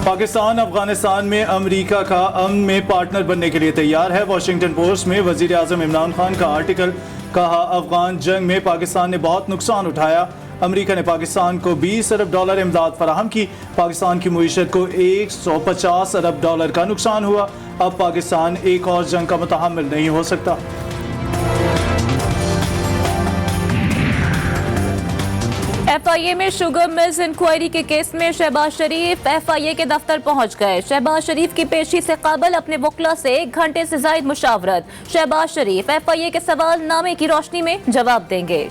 पाकिस्तान अफगानिस्तान में अमेरिका का अमन में पार्टनर बनने के लिए तैयार है। वॉशिंगटन पोस्ट में वजीर आजम इमरान खान का आर्टिकल, कहा अफगान जंग में पाकिस्तान ने बहुत नुकसान उठाया। अमेरिका ने पाकिस्तान को $20 अरब इमदाद फराहम की। पाकिस्तान की मईशत को $150 अरब का नुकसान हुआ। अब पाकिस्तान एक और जंग का मुतहम्मिल नहीं हो सकता। FIA में शुगर मिल्स इंक्वायरी के केस में शहबाज शरीफ FIA के दफ्तर पहुंच गए। शहबाज शरीफ की पेशी से काबल अपने वकला से 1 घंटे से जायद मुशावरत। शहबाज शरीफ FIA के सवाल नामे की रोशनी में जवाब देंगे।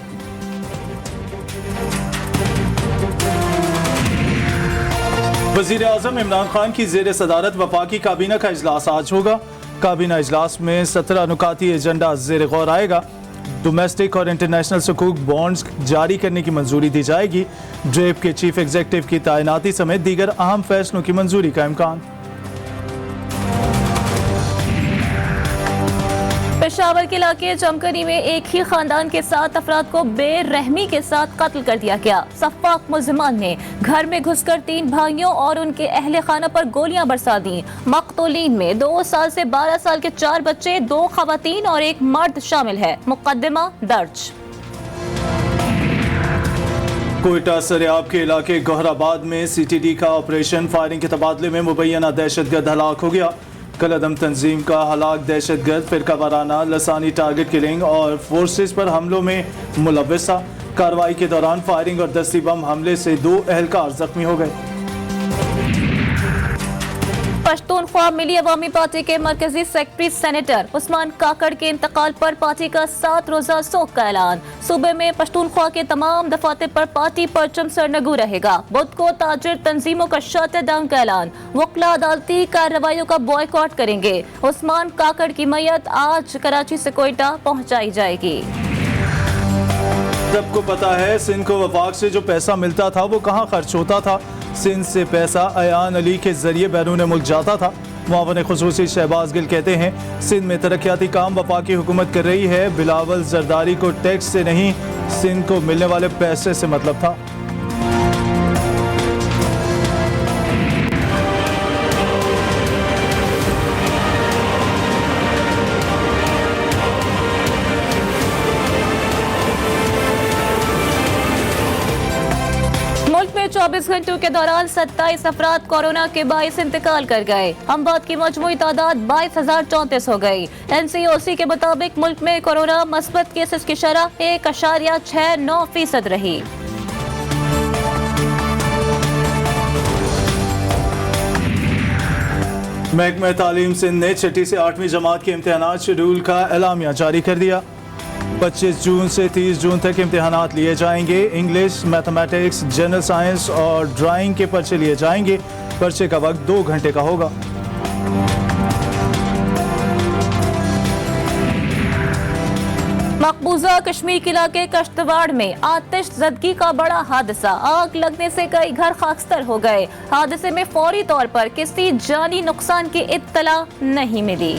वजीर आजम इमरान खान की जेर सदारत वफाकी काबीना का इजलास आज होगा। काबीना इजलास में 17 नुकाती एजेंडा जेर गौर आएगा। डोमेस्टिक और इंटरनेशनल सुकूक बॉन्ड्स जारी करने की मंजूरी दी जाएगी। ड्रेप के चीफ एग्जीक्यूटिव की तैनाती समेत दीगर अहम फैसलों की मंजूरी का इम्कान। पेशावर के इलाके चमकनी में एक ही खानदान के 7 अफराद को बेरहमी के साथ कत्ल कर दिया गया। सफाक मुल्जिमान ने घर में घुसकर 3 भाइयों और उनके अहले खाना पर गोलियां बरसा दी। मकतूलीन में 2 साल से 12 साल के 4 बच्चे, 2 खवातीन और 1 मर्द शामिल है। मुकदमा दर्ज। कोयटा सरियाब के इलाके गोहराबाद में CTD का ऑपरेशन फायरिंग के तबादले में मुबैना दहशतगर्द हलाक हो गया। कलअदम तंजीम का हलाक दहशतगर्द फिरका वाराना लसानी टारगेट किलिंग और फोर्सेस पर हमलों में मुलव्वस था। कार्रवाई के दौरान फायरिंग और दस्ती बम हमले से 2 एहलकार जख्मी हो गए। पश्तूनख्वा मिली अवामी पार्टी के मरकजी सेक्रेटरी सेनेटर उस्मान काकड़ के इंतकाल पर पार्टी का 7 रोजा शोक का ऐलान। सूबे में पश्तूनख्वा के तमाम दफातर पर पार्टी परचम सरनगू रहेगा। बुध को ताजिर तंजीमों का शट डाउन का ऐलान। वकला अदालती कार्रवाइयों का बॉयकॉट करेंगे। उस्मान काकड़ की मैयत आज कराची से कोयटा पहुंचाई जाएगी। सबको पता है सिंध को वफाक से जो पैसा मिलता था वो कहाँ खर्च होता था। सिंध से पैसा अयान अली के जरिए बैरून मुल्क जाता था। मुआवन खुसूसी शहबाज गिल कहते हैं सिंध में तरक्याती काम वफाकी हुकूमत कर रही है। बिलावल जरदारी को टैक्स से नहीं सिंध को मिलने वाले पैसे से मतलब था। मुल्क में 24 घंटों के दौरान 27 अफराद कोरोना के बाइस इंतकाल कर गए। अमवात की मजमूई तादाद 22,034 हो गई। NCOC के मुताबिक मुल्क में कोरोना मस्बत केसेस की शरह 1.69% रही। महकमा तालीम सिंध ने 6ठी से 8वीं जमात के इम्तहानात शेड्यूल का एलामिया जारी कर दिया। 25 जून से 30 जून तक इम्तहानात लिए जाएंगे। इंग्लिश, मैथमेटिक्स, जनरल साइंस और ड्राइंग के पर्चे लिए जाएंगे। पर्चे का वक्त 2 घंटे का होगा। मकबूजा कश्मीर के इलाके कश्तवाड़ में आतिश ज़दगी का बड़ा हादसा। आग लगने से कई घर खाकस्तर हो गए। हादसे में फौरी तौर पर किसी जानी नुकसान की इत्तला नहीं मिली।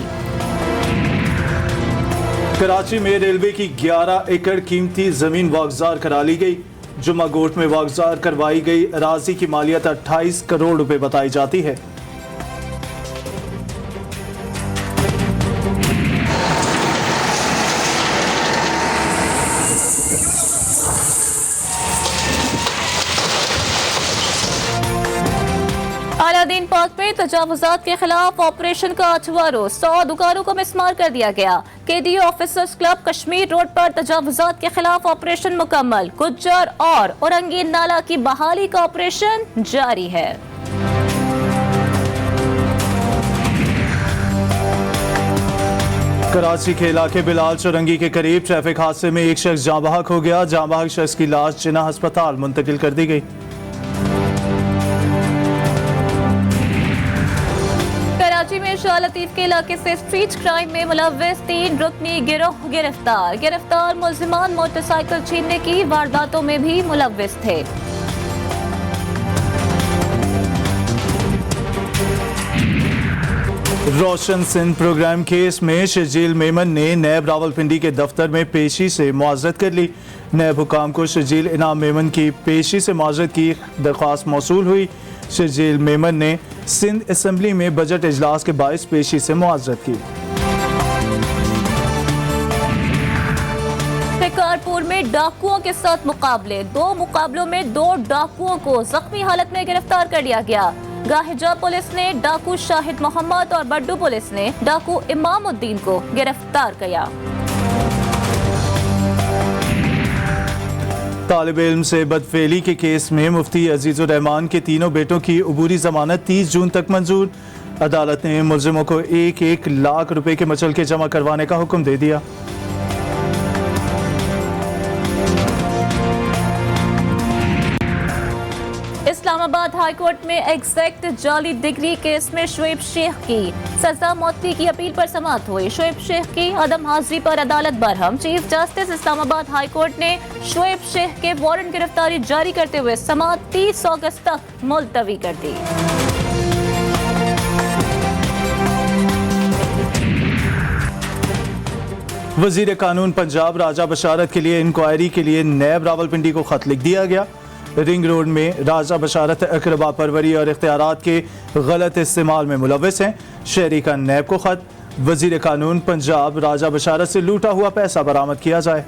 कराची में रेलवे की 11 एकड़ कीमती जमीन वागजार करा ली गई। जुम्मा गोट में वागजार करवाई गई अराजी की मालियत 28 करोड़ रुपए बताई जाती है। अलादीन पार्क में तजावुजात के खिलाफ ऑपरेशन का 8वां रोज 100 दुकानों को मिसमार कर दिया गया। KDO officers club Kashmir road पर तजावुजात के खिलाफ ऑपरेशन मुकम्मल। गुज्जर और औरंगी नाला की बहाली का ऑपरेशन जारी है। कराची के इलाके बिलाल चौरंगी के करीब ट्रैफिक हादसे में एक शख्स जाँ बहक हो गया। जाँ बहक शख्स की लाश जिन्ना अस्पताल मुंतकिल कर दी गई। कराची में शाह लतीफ के इलाके से स्ट्रीट क्राइम में मुलव्वस 3 रुकनी गिरोह गिरफ्तार मुल्जिमान मोटरसाइकिल छीनने की वारदातों में भी मुलव्वस थे। रोशन सिंध प्रोग्राम केस में शजील मेमन ने नैब रावलपिंडी के दफ्तर में पेशी से मुआज़रत कर ली। नैब हुकाम को शजील इनाम मेमन की पेशी से मुआज़रत की दरख्वास्त मौसूल हुई। शर्जील मेमन ने सिंध असम्बली में बजट इजलास के बाइस पेशी से मुआज़रत की। शिकारपुर में डाकुओं के साथ मुकाबले, 2 मुकाबलों में 2 डाकुओं को जख्मी हालत में गिरफ्तार कर लिया गया। गाहिजा पुलिस ने डाकू शाहिद मोहम्मद और बड्डू पुलिस ने डाकू इमामुद्दीन को गिरफ्तार किया। तालिब इल्म से बदफेली के केस में मुफ्ती अजीजुर रहमान के तीनों बेटों की अबूरी जमानत 30 जून तक मंजूर। अदालत ने मुलजिमों को 1-1 लाख रुपए के मचलके जमा करवाने का हुक्म दे दिया। इस्लामाबाद हाई कोर्ट में एग्जैक्ट जाली डिग्री केस में शुएब शेख की सजा मौती की अपील पर समाअत हुई। शुएब शेख की अदम हाजिरी पर अदालत Barham. Chief justice Islamabad high court ने शुएब शेख के वारंट गिरफ्तारी जारी करते हुए समाअत 30 अगस्त तक मुलतवी कर दी। वजीर कानून पंजाब राजा बशारत के लिए इंक्वायरी के लिए नैब रावलपिंडी को खत लिख दिया गया। रिंग रोड में राजा बशारत अकरबा परवरी और इख्तियारात के गलत इस्तेमाल में मुलव्वस हैं। शहरी का नैब को खत। वजीर कानून पंजाब राजा बशारत से लूटा हुआ पैसा बरामद किया जाए।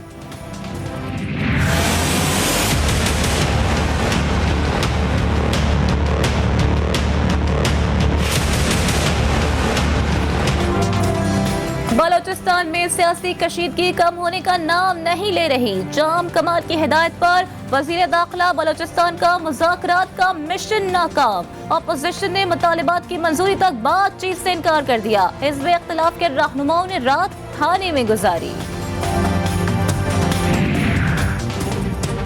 बलोचिस्तान में सियासी कशीदगी कम होने का नाम नहीं ले रही। जाम कमाल की हिदायत पर वजीर दाखिला बलोचिस्तान का मुज़ाकरात का मिशन नाकाम। अपोजिशन ने मुतालिबात की मंजूरी तक बातचीत से इनकार कर दिया। हिज़्ब इख्तिलाफ के रहनुमाओं ने रात थाने में गुजारी।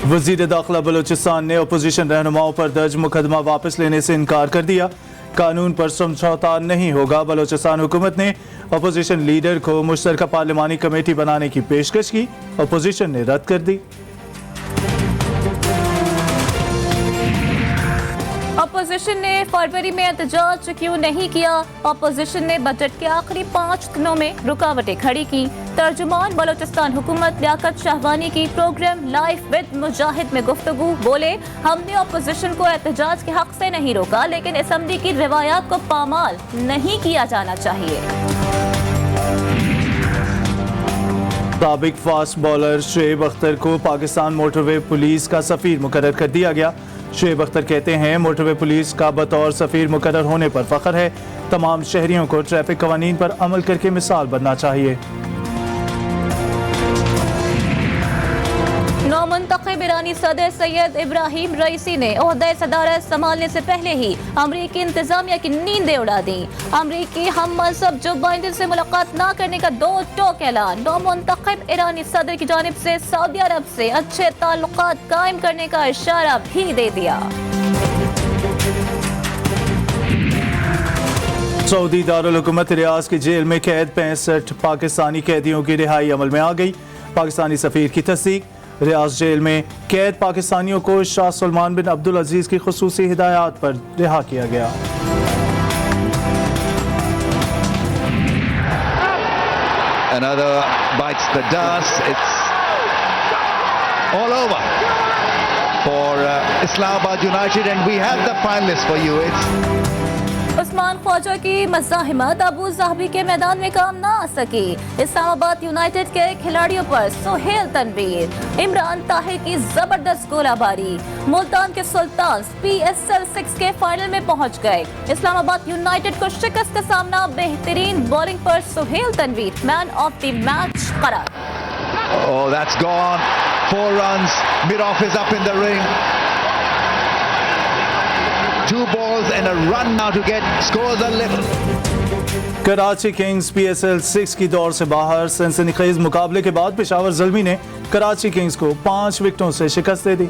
वजीर दाखिला बलोचिस्तान ने अपोजिशन रहनुमाओं पर दर्ज मुकदमा वापस लेने से इनकार कर दिया। कानून पर समझौता नहीं होगा। बलोचिस्तान हुकूमत ने अपोजिशन लीडर को मुश्तरका पार्लिमानी कमेटी बनाने की पेशकश की। अपोजिशन ने रद्द कर दी। अपोजिशन ने फरवरी में एहतजाज क्यों नहीं किया? अपोजिशन ने बजट के आखिरी 5 दिनों में रुकावटें खड़ी की। तर्जुमान बलोचिस्तान हुकूमत लियाकत शाहवानी की प्रोग्राम लाइफ विद मुजाहिद में गुफ्तगू बोले, हमने अपोजिशन को एहतजाज के हक से नहीं रोका, लेकिन असम्बली की रिवायात को पामाल नहीं किया जाना चाहिए। साबिक फास्ट बॉलर शुएब अख्तर को पाकिस्तान मोटरवे पुलिस का सफीर मुकर्रर कर दिया गया। शुएब अख्तर कहते हैं, मोटरवे पुलिस का बतौर सफीर मुकर्रर होने पर फख्र है। तमाम शहरियों को ट्रैफिक कवानीन पर अमल करके मिसाल बनना चाहिए। नौमुंतखब ईरानी सदर सैयद इब्राहिम रईसी ने ओहदे सदारत संभालने से पहले ही अमरीकी इंतजामिया की नींदें उड़ा दी। अमरीकी हम मनसब जो बाइडेन से मुलाकात न करने का 2 टोक ऐलान। नौमुंतखब ईरानी सदर की जानिब से सऊदी अरब से अच्छे ताल्लुकात कायम करने का इशारा भी दे दिया। सऊदी दारुल हुकूमत रियाज की जेल में कैद 65 पाकिस्तानी कैदियों की रिहाई अमल में आ गई। पाकिस्तानी सफीर की तस्दीक। रियाज जेल में कैद पाकिस्तानियों को शाह सलमान बिन अब्दुल अजीज की खुसूसी हिदायत पर रिहा किया गया। Another bites the dust. It's all over for Islamabad United, and we have the finalists for you. It's Usman Khwaja की मज़ाहिमत अबू ज़हबी के मैदान में काम ना आ सकी। इस्लामाबाद यूनाइटेड के खिलाड़ियों पर सुहेल तनवीर, इमरान ताहिर की जबरदस्त गोलाबारी। मुल्तान के सुल्तान PSL 6 के फाइनल में पहुंच गए। इस्लामाबाद यूनाइटेड को शिकस्त का सामना। बेहतरीन बॉलिंग पर Sohail Tanvir man of the match करार। oh, that's gone. 4 runs. Miroff is up in the ring. 2 balls and a run now to get scores a little. Karachi Kings PSL 6 की दौड़ से बाहर। सनसनीखेज मुकाबले के बाद पेशावर ज़ल्मी ने कराची किंग्स को 5 विकेटों से शिकस्त दे दी।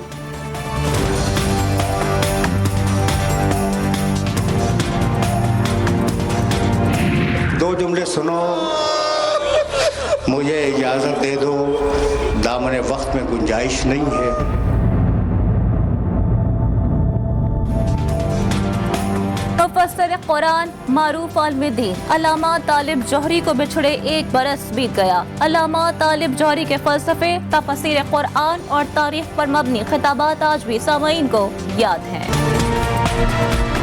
दो जुमले सुनो, मुझे इजाज़त दे दो, दामन वक्त में गुंजाइश नहीं है। मुफस्सिर कुरान मारूफ आलमदीन अल्लामा तालिब जौहरी को बिछड़े 1 बरस बीत गया। अल्लामा तालिब जौहरी के फ़लसफ़े, तफसीर कुरान और तारीख पर मबनी खिताबात आज भी सामईन को याद हैं। है।